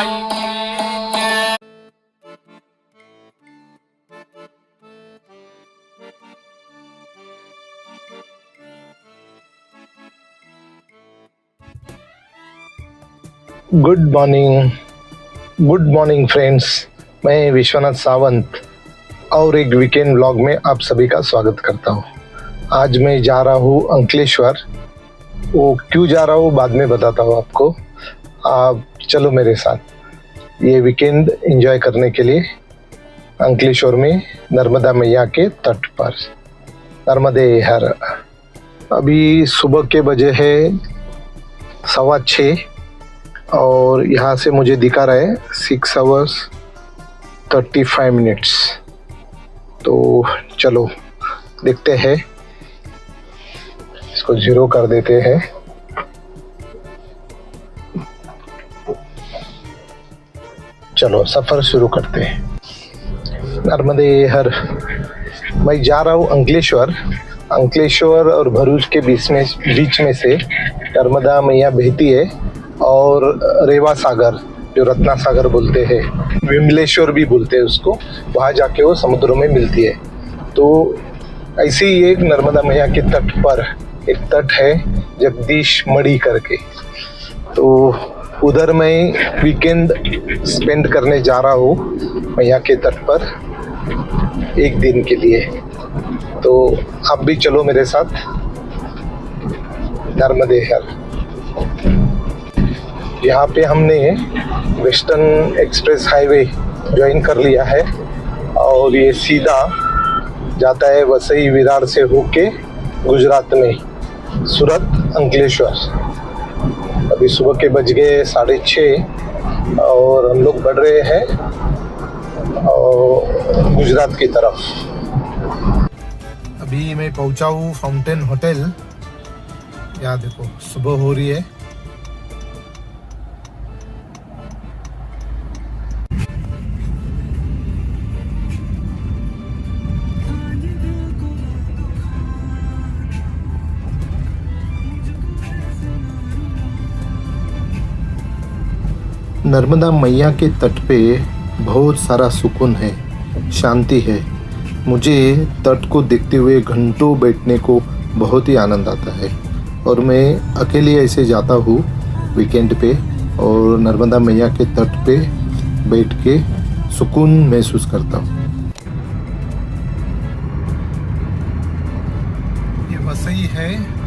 साईं की जय। Good morning friends. मैं विश्वनाथ सावंत और एक वीकेंड व्लॉग में आप सभी का स्वागत करता हूँ। आज मैं जा रहा हूँ अंकलेश्वर। वो क्यों जा रहा हूँ बाद में बताता हूँ आपको। आप चलो मेरे साथ ये वीकेंड एंजॉय करने के लिए अंकलेश्वर में नर्मदा मैया के तट पर। नर्मदे हर। अभी सुबह के बजे है 6:15 और यहाँ से मुझे दिखा रहा है 6 hours 35 minutes। तो चलो देखते हैं, इसको 0 कर देते हैं। चलो सफर शुरू करते हैं। नर्मदे हर। मैं जा रहा हूँ अंकलेश्वर और भरूच के बीच में से नर्मदा मैया बहती है और रेवा सागर, जो रत्ना सागर बोलते हैं, विमलेश्वर भी बोलते हैं उसको, वहाँ जाके वो समुद्र में मिलती है। तो ऐसे ही एक नर्मदा मैया के तट पर एक तट है जगदीश मढ़ी करके। तो उधर मैं वीकेंड स्पेंड करने जा रहा हूँ मैया के तट पर एक दिन के लिए। तो आप भी चलो मेरे साथ। नर्मदे हर। यहाँ पे हमने वेस्टर्न एक्सप्रेस हाईवे ज्वाइन कर लिया है और ये सीधा जाता है वसई विरार से होके गुजरात में सूरत अंकलेश्वर। अभी सुबह के बज गए 6:30 और हम लोग बढ़ रहे हैं और गुजरात की तरफ। अभी मैं पहुंचा हूँ फाउंटेन होटल। यहाँ देखो सुबह हो रही है। नर्मदा मैया के तट पे बहुत सारा सुकून है, शांति है। मुझे तट को देखते हुए घंटों बैठने को बहुत ही आनंद आता है और मैं अकेले ऐसे जाता हूँ वीकेंड पे और नर्मदा मैया के तट पे बैठ के सुकून महसूस करता हूँ। ये वसई है।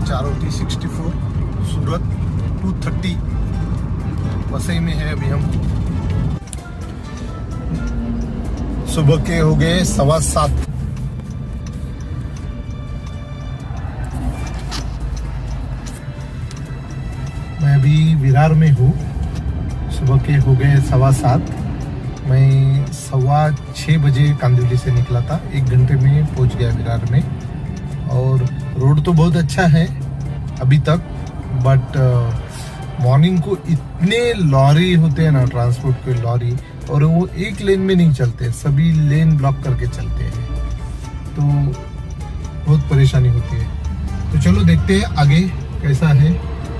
चारोटी 64 सूरत 230 वसई में है। अभी हम सुबह के हो गए 7:15। मैं अभी विरार में हूँ। सुबह के हो गए 7:15। मैं 6:15 बजे कांदिवली से निकला था। 1 घंटे में पहुँच गया विरार में। और रोड तो बहुत अच्छा है अभी तक, बट मॉर्निंग को इतने लॉरी होते हैं ना, ट्रांसपोर्ट के लॉरी, और वो एक लेन में नहीं चलते, सभी लेन ब्लॉक करके चलते हैं। तो बहुत परेशानी होती है। तो चलो देखते हैं आगे कैसा है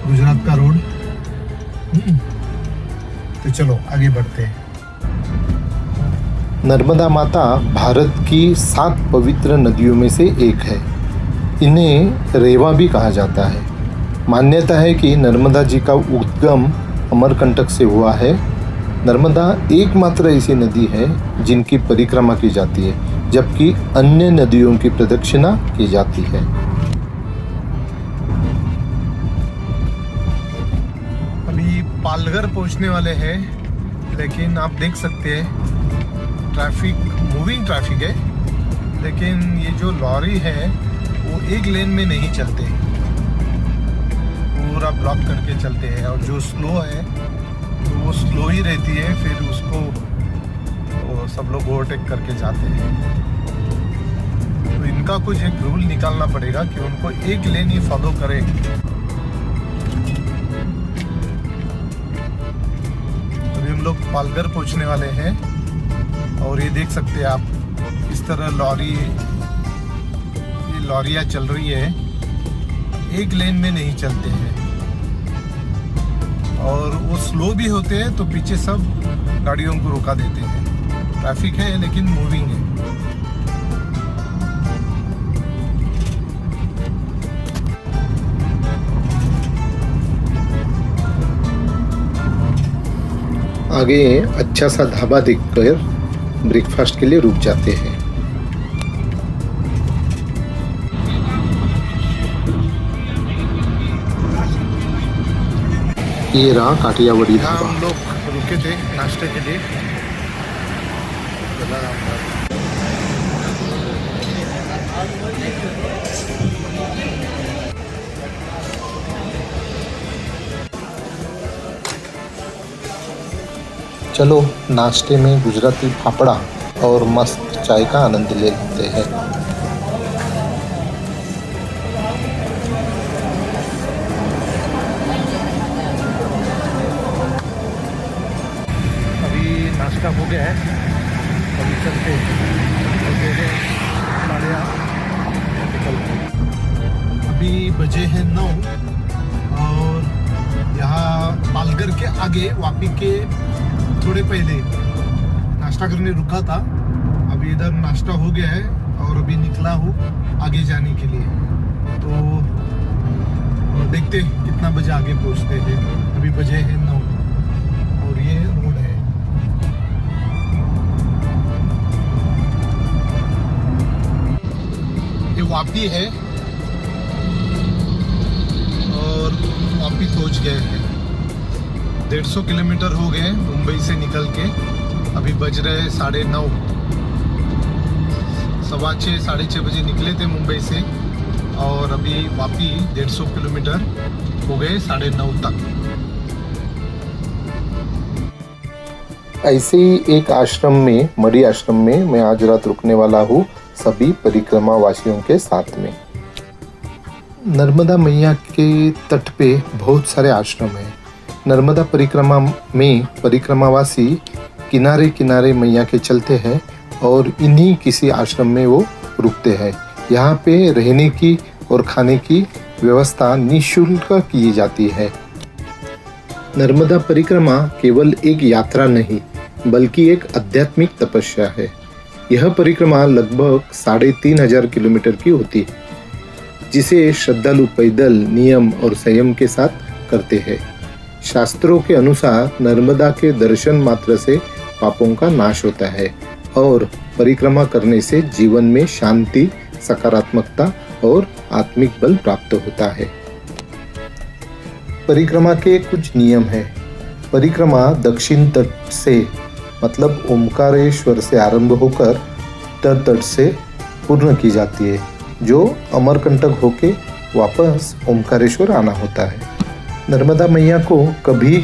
गुजरात का रोड। तो चलो आगे बढ़ते हैं। नर्मदा माता भारत की 7 पवित्र नदियों में से एक है। इन्हें रेवा भी कहा जाता है। मान्यता है कि नर्मदा जी का उद्गम अमरकंटक से हुआ है। नर्मदा एकमात्र ऐसी नदी है जिनकी परिक्रमा की जाती है, जबकि अन्य नदियों की प्रदक्षिणा की जाती है। अभी पालघर पहुंचने वाले हैं, लेकिन आप देख सकते हैं मूविंग ट्रैफिक है, लेकिन ये जो लॉरी है वो एक लेन में नहीं चलते, पूरा ब्लॉक करके चलते हैं। और जो स्लो है तो वो स्लो ही रहती है, फिर उसको सब लोग ओवरटेक करके जाते हैं। तो इनका कुछ एक रूल निकालना पड़ेगा कि उनको एक लेन ही फॉलो करें हम लोग पालघर पहुंचने वाले हैं। और ये देख सकते हैं आप, इस तरह लॉरियाँ चल रही है, एक लेन में नहीं चलते हैं और वो स्लो भी होते हैं, तो पीछे सब गाड़ियों को रोका देते हैं। ट्रैफिक है लेकिन मूविंग है। आगे अच्छा सा ढाबा देखकर ब्रेकफास्ट के लिए रुक जाते हैं। ये रहा काठियावाड़ी ढाबा। हम लोग रुके थे नाश्ते के लिए। चलो नाश्ते में गुजराती फाफड़ा और मस्त चाय का आनंद ले लेते हैं। अभी नाश्ता हो गया है, अभी चलते अभी बजे हैं 9 और यहाँ पालघर के आगे वापी के थोड़े पहले नाश्ता करने रुका था। अभी इधर नाश्ता हो गया है और अभी निकला हूँ आगे जाने के लिए। तो देखते कितना बजे आगे पहुँचते हैं। अभी बजे हैं 9 और ये रोड है। ये वापी है और वापी पहुँच गए हैं। 150 किलोमीटर हो गए मुंबई से निकल के। अभी बज रहे 9:30, 6:15 6:30 बजे निकले थे मुंबई से और अभी वापी 150 किलोमीटर हो गए 9:30 तक। ऐसे ही एक आश्रम में, मड़ी आश्रम में मैं आज रात रुकने वाला हूँ सभी परिक्रमा वासियों के साथ में। नर्मदा मैया के तट पे बहुत सारे आश्रम हैं। नर्मदा परिक्रमा में परिक्रमावासी किनारे किनारे मैया के चलते हैं और इन्हीं किसी आश्रम में वो रुकते हैं। यहाँ पे रहने की और खाने की व्यवस्था निःशुल्क की जाती है। नर्मदा परिक्रमा केवल एक यात्रा नहीं बल्कि एक आध्यात्मिक तपस्या है। यह परिक्रमा लगभग 3500 किलोमीटर की होती है, जिसे श्रद्धालु पैदल नियम और संयम के साथ करते हैं। शास्त्रों के अनुसार नर्मदा के दर्शन मात्र से पापों का नाश होता है और परिक्रमा करने से जीवन में शांति, सकारात्मकता और आत्मिक बल प्राप्त होता है। परिक्रमा के कुछ नियम हैं। परिक्रमा दक्षिण तट से मतलब ओमकारेश्वर से आरंभ होकर उत्तर तट से पूर्ण की जाती है, जो अमरकंटक होके वापस ओमकारेश्वर आना होता है। नर्मदा मैया को कभी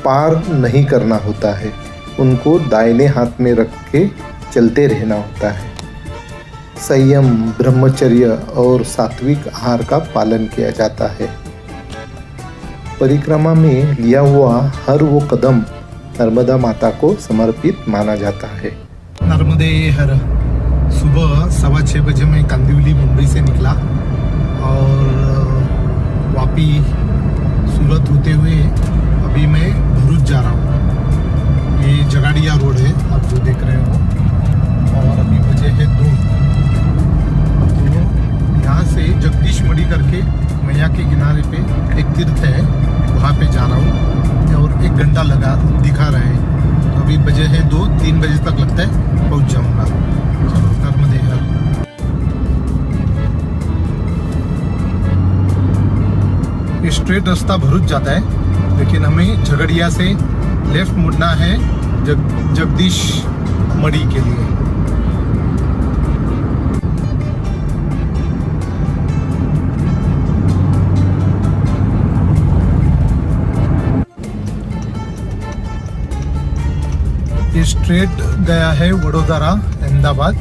पार नहीं करना होता है, उनको दाहिने हाथ में रख के चलते रहना होता है। संयम, ब्रह्मचर्य और सात्विक आहार का पालन किया जाता है। परिक्रमा में लिया हुआ हर वो कदम नर्मदा माता को समर्पित माना जाता है। नर्मदे हर। सुबह 6:15 बजे मैं कांदिवली मुंबई से निकला और वापी सूरत होते हुए अभी मैं भरूच जा रहा हूँ। ये जगाड़िया रोड है आप जो देख रहे हो और अभी बजे है 2। तो यहाँ से जगदीश मड़ी करके मैया के किनारे पे एक तीर्थ है, वहाँ पे जा रहा हूँ और 1 घंटा लगा दिखा रहे हैं। तो अभी बजे है 2, 3 बजे तक लगता है पहुँच जाऊँगा। चलो नर्मदे हर। ये स्ट्रेट रास्ता भरूच जाता है, लेकिन हमें झगड़िया से लेफ्ट मुड़ना है जगदीश मड़ी के लिए। ये स्ट्रेट गया है वडोदरा, अहमदाबाद,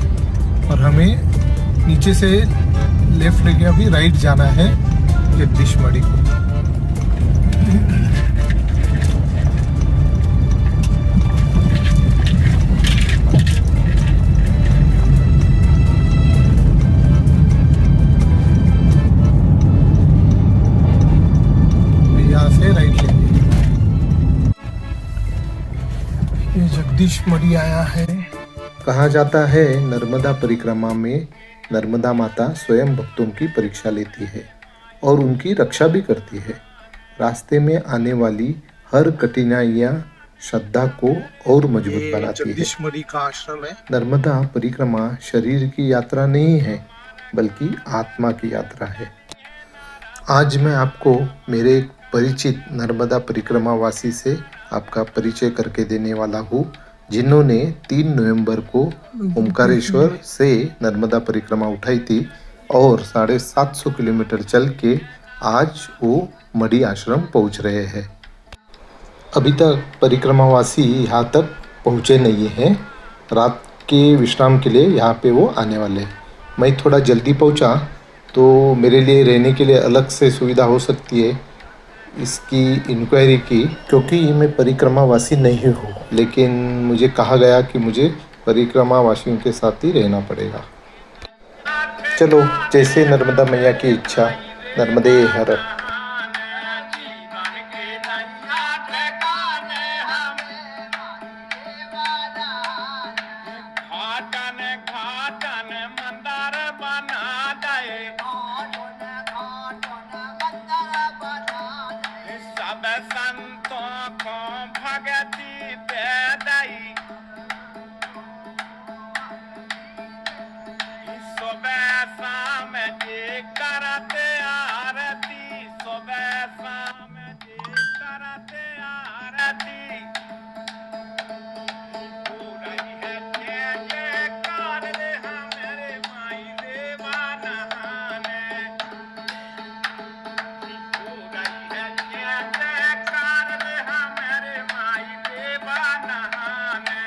और हमें नीचे से लेफ्ट लेके अभी राइट जाना है जगदीश मड़ी को। जगदीश मढ़ी आया है। कहा जाता है नर्मदा परिक्रमा में नर्मदा माता स्वयं भक्तों की परीक्षा लेती है और उनकी रक्षा भी करती है। रास्ते में आने वाली हर कठिनाइयाँ श्रद्धा को और मजबूत बनाती है। जगदीश मढ़ी का आश्रम है। नर्मदा परिक्रमा शरीर की यात्रा नहीं है बल्कि आत्मा की यात्रा है। आज मैं आपको मेरे एक परिचित नर्मदा परिक्रमा वासी से आपका परिचय करके देने वाला हूँ, जिन्होंने 3 नवंबर को ओमकारेश्वर से नर्मदा परिक्रमा उठाई थी और 750 किलोमीटर चल के आज वो मढ़ी आश्रम पहुँच रहे हैं। अभी तक परिक्रमावासी यहाँ तक पहुँचे नहीं हैं। रात के विश्राम के लिए यहाँ पे वो आने वाले हैं। मैं थोड़ा जल्दी पहुँचा तो मेरे लिए रहने के लिए अलग से सुविधा हो सकती है। इसकी इंक्वायरी की, क्योंकि मैं परिक्रमावासी नहीं हूँ, लेकिन मुझे कहा गया कि मुझे परिक्रमावासियों के साथ ही रहना पड़ेगा। चलो, जैसे नर्मदा मैया की इच्छा। नर्मदे हर। संतों को भगति बेदाई सुबह शाम जी करते आरती, सुबह शाम जी करते आरती। हो रही है जय जयकार रे हमारे माई देवा नहाने। हो रही है जय जयकार रे हमारे माई देवा नहाने।